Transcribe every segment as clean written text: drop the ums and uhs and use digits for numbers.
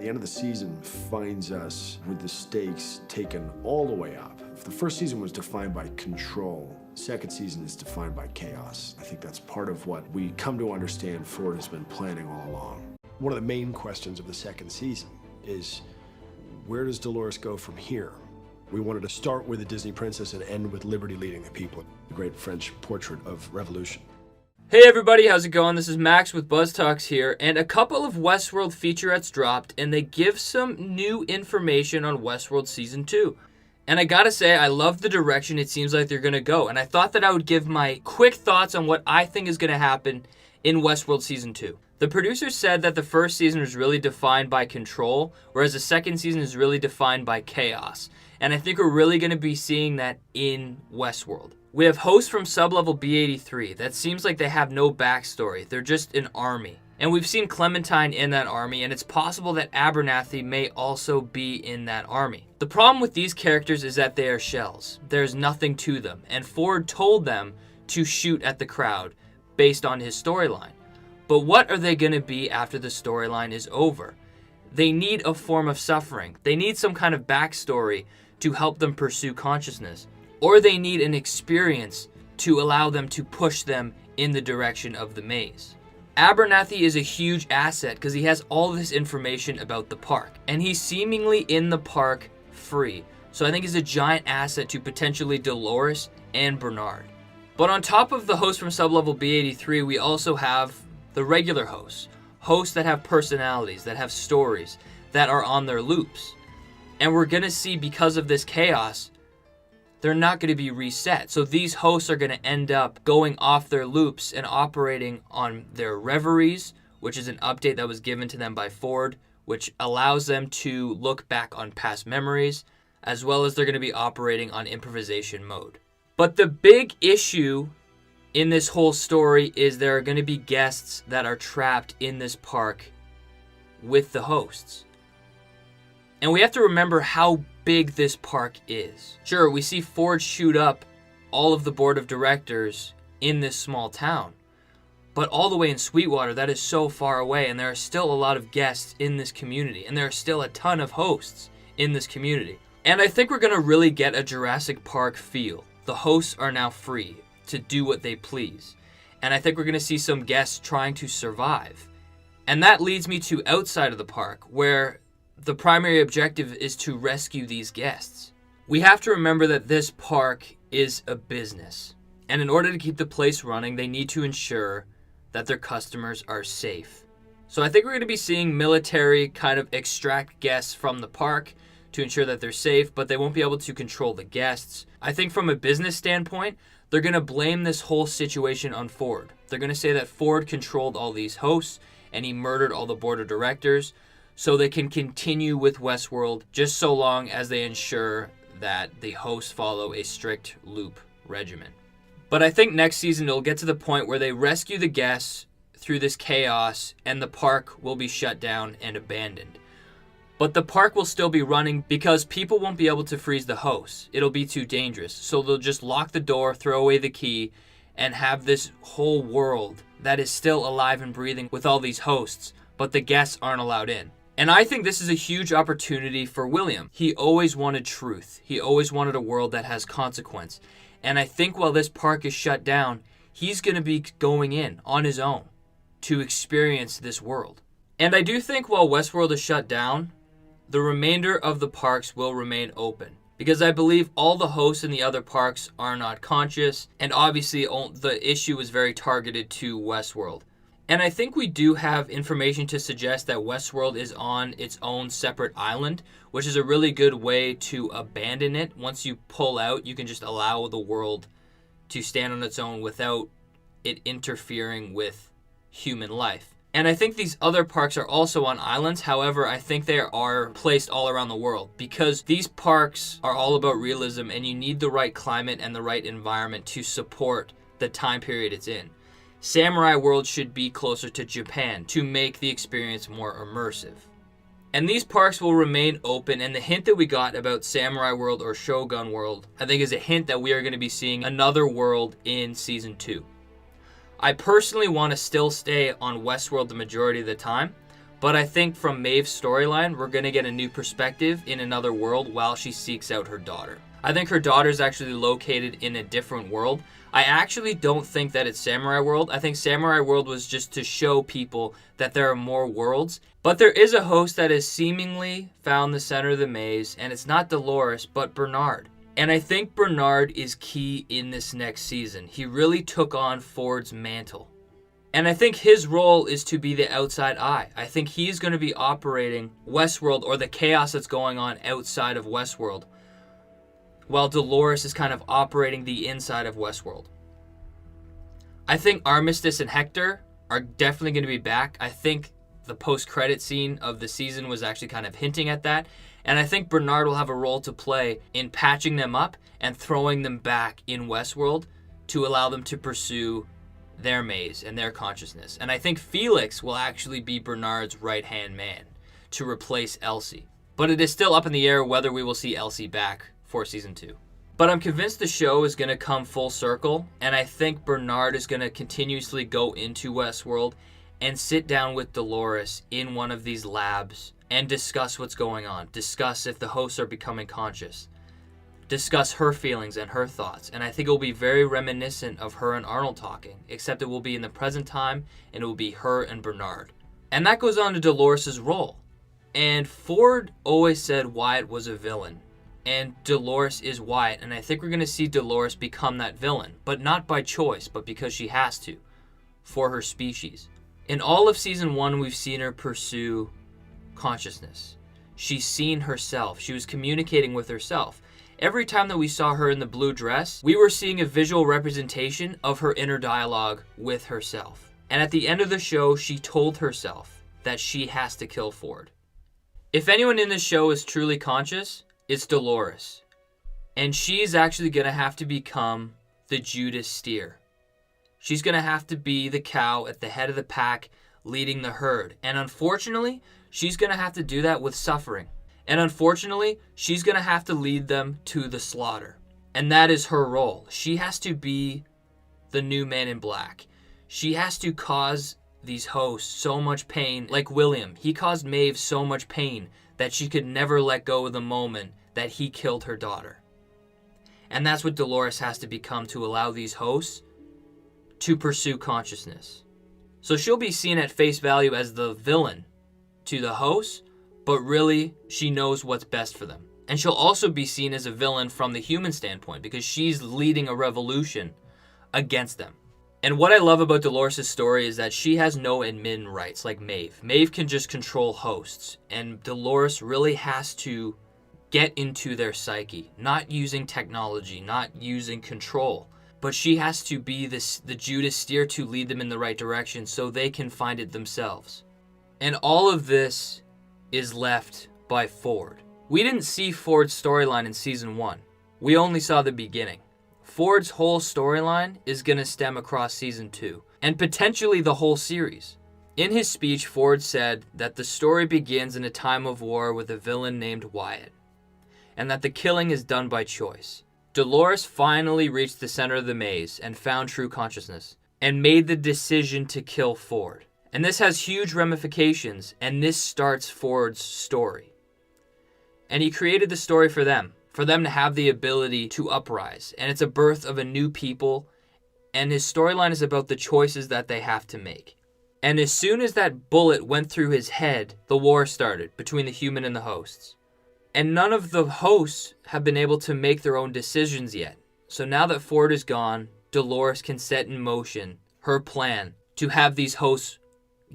The end of the season finds us with the stakes taken all the way up. If the first season was defined by control, second season is defined by chaos. I think that's part of what we come to understand Ford has been planning all along. One of the main questions of the second season is, where does Dolores go from here? We wanted to start with a Disney princess and end with liberty leading the people, the great French portrait of revolution. Hey everybody, how's it going? This is Max with BuzzTox here, and a couple of Westworld featurettes dropped, and they give some new information on Westworld Season 2. And I gotta say, I love the direction it seems like they're gonna go, and I thought that I would give my quick thoughts on what I think is gonna happen in Westworld Season 2. The producers said that the first season was really defined by control, whereas the second season is really defined by chaos. And I think we're really gonna be seeing that in Westworld. We have hosts from sublevel B83 that seems like they have no backstory. They're just an army. And we've seen Clementine in that army, and it's possible that Abernathy may also be in that army. The problem with these characters is that they are shells. There's nothing to them, and Ford told them to shoot at the crowd based on his storyline. But what are they going to be after the storyline is over? They need a form of suffering. They need some kind of backstory to help them pursue consciousness. Or they need an experience to allow them to push them in the direction of the maze. Abernathy is a huge asset because he has all this information about the park. And he's seemingly in the park free. So I think he's a giant asset to potentially Dolores and Bernard. But on top of the hosts from sublevel B83, we also have the regular hosts. Hosts that have personalities, that have stories, that are on their loops. And we're going to see, because of this chaos, they're not going to be reset. So these hosts are going to end up going off their loops and operating on their reveries, which is an update that was given to them by Ford, which allows them to look back on past memories, as well as they're going to be operating on improvisation mode. But the big issue in this whole story is there are going to be guests that are trapped in this park with the hosts. And we have to remember how big this park is. Sure, we see Ford shoot up all of the board of directors in this small town. But all the way in Sweetwater, that is so far away, and there are still a lot of guests in this community, and there are still a ton of hosts in this community. And I think we're going to really get a Jurassic Park feel. The hosts are now free to do what they please. And I think we're going to see some guests trying to survive. And that leads me to outside of the park, where the primary objective is to rescue these guests. We have to remember that this park is a business. And in order to keep the place running, they need to ensure that their customers are safe. So I think we're going to be seeing military kind of extract guests from the park to ensure that they're safe, but they won't be able to control the guests. I think from a business standpoint, they're going to blame this whole situation on Ford. They're going to say that Ford controlled all these hosts and he murdered all the board of directors, so they can continue with Westworld just so long as they ensure that the hosts follow a strict loop regimen. But I think next season it'll get to the point where they rescue the guests through this chaos and the park will be shut down and abandoned. But the park will still be running because people won't be able to freeze the hosts. It'll be too dangerous. So they'll just lock the door, throw away the key, and have this whole world that is still alive and breathing with all these hosts, but the guests aren't allowed in. And I think this is a huge opportunity for William. He always wanted truth. He always wanted a world that has consequence. And I think while this park is shut down, he's going to be going in on his own to experience this world. And I do think while Westworld is shut down, the remainder of the parks will remain open. Because I believe all the hosts in the other parks are not conscious. And obviously the issue is very targeted to Westworld. And I think we do have information to suggest that Westworld is on its own separate island, which is a really good way to abandon it. Once you pull out, you can just allow the world to stand on its own without it interfering with human life. And I think these other parks are also on islands. However, I think they are placed all around the world because these parks are all about realism and you need the right climate and the right environment to support the time period it's in. Samurai World should be closer to Japan to make the experience more immersive. And these parks will remain open, and the hint that we got about Samurai World or Shogun World, I think is a hint that we are going to be seeing another world in Season 2. I personally want to still stay on Westworld the majority of the time, But I think from Maeve's storyline, we're going to get a new perspective in another world while she seeks out her daughter. I think her daughter is actually located in a different world. I actually don't think that it's Samurai World. I think Samurai World was just to show people that there are more worlds. But there is a host that has seemingly found the center of the maze, and it's not Dolores, but Bernard. And I think Bernard is key in this next season. He really took on Ford's mantle. And I think his role is to be the outside eye. I think he's going to be operating Westworld, or the chaos that's going on outside of Westworld, while Dolores is kind of operating the inside of Westworld. I think Armistice and Hector are definitely going to be back. I think the post-credit scene of the season was actually kind of hinting at that. And I think Bernard will have a role to play in patching them up and throwing them back in Westworld to allow them to pursue their maze and their consciousness. And I think Felix will actually be Bernard's right-hand man to replace Elsie. But it is still up in the air whether we will see Elsie back for season 2. But I'm convinced the show is going to come full circle, and I think Bernard is going to continuously go into Westworld and sit down with Dolores in one of these labs and discuss what's going on, discuss if the hosts are becoming conscious, discuss her feelings and her thoughts. And I think it will be very reminiscent of her and Arnold talking, except it will be in the present time, and it will be her and Bernard. And that goes on to Dolores' role. And Ford always said Wyatt was a villain, and Dolores is Wyatt, and I think we're going to see Dolores become that villain, but not by choice, but because she has to, for her species. In all of season 1, we've seen her pursue consciousness. She's seen herself. She was communicating with herself. Every time that we saw her in the blue dress, we were seeing a visual representation of her inner dialogue with herself. And at the end of the show, she told herself that she has to kill Ford. If anyone in this show is truly conscious, it's Dolores. And she's actually going to have to become the Judas steer. She's going to have to be the cow at the head of the pack, leading the herd. And unfortunately, she's going to have to do that with suffering. And unfortunately, she's going to have to lead them to the slaughter. And that is her role. She has to be the new Man in Black. She has to cause these hosts so much pain. Like William, he caused Maeve so much pain that she could never let go of the moment that he killed her daughter. And that's what Dolores has to become to allow these hosts to pursue consciousness. So she'll be seen at face value as the villain to the hosts, but really she knows what's best for them. And she'll also be seen as a villain from the human standpoint because she's leading a revolution against them. And what I love about Dolores' story is that she has no admin rights like Maeve. Maeve can just control hosts, and Dolores really has to get into their psyche, not using technology, not using control, but she has to be the Judas steer to lead them in the right direction so they can find it themselves. And all of this is left by Ford. We didn't see Ford's storyline in season 1. We only saw the beginning. Ford's whole storyline is going to stem across season 2, and potentially the whole series. In his speech, Ford said that the story begins in a time of war with a villain named Wyatt, and that the killing is done by choice. Dolores finally reached the center of the maze and found true consciousness, and made the decision to kill Ford. And this has huge ramifications, and this starts Ford's story. And he created the story for them to have the ability to uprise. And it's a birth of a new people, and his storyline is about the choices that they have to make. And as soon as that bullet went through his head, the war started between the human and the hosts. And none of the hosts have been able to make their own decisions yet. So now that Ford is gone, Dolores can set in motion her plan to have these hosts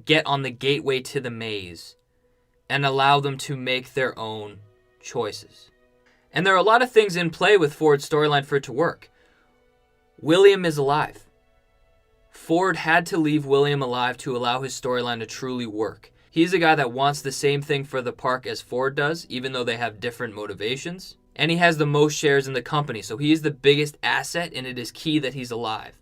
get on the gateway to the maze and allow them to make their own choices. And there are a lot of things in play with Ford's storyline for it to work. William is alive. Ford had to leave William alive to allow his storyline to truly work. He's a guy that wants the same thing for the park as Ford does, even though they have different motivations. And he has the most shares in the company, so he is the biggest asset, and it is key that he's alive.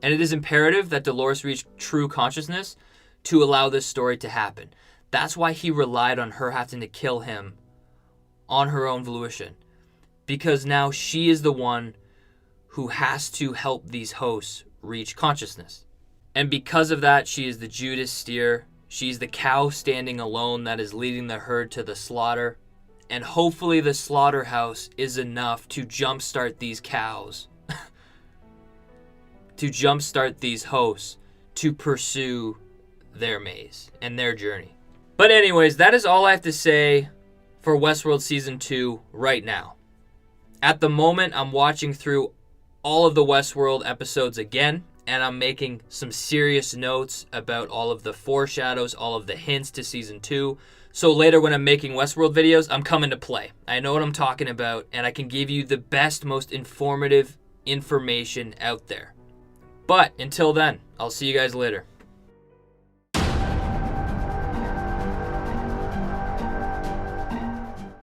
And it is imperative that Dolores reach true consciousness to allow this story to happen. That's why he relied on her having to kill him on her own volition. Because now she is the one who has to help these hosts reach consciousness. And because of that, she is the Judas steer She's the cow standing alone that is leading the herd to the slaughter. And hopefully the slaughterhouse is enough to jumpstart these cows. To jumpstart these hosts to pursue their maze and their journey. But anyways, that is all I have to say for Westworld Season 2 right now. At the moment, I'm watching through all of the Westworld episodes again, and I'm making some serious notes about all of the foreshadows, all of the hints to Season 2. So later when I'm making Westworld videos, I'm coming to play. I know what I'm talking about, and I can give you the best, most informative information out there. But until then, I'll see you guys later.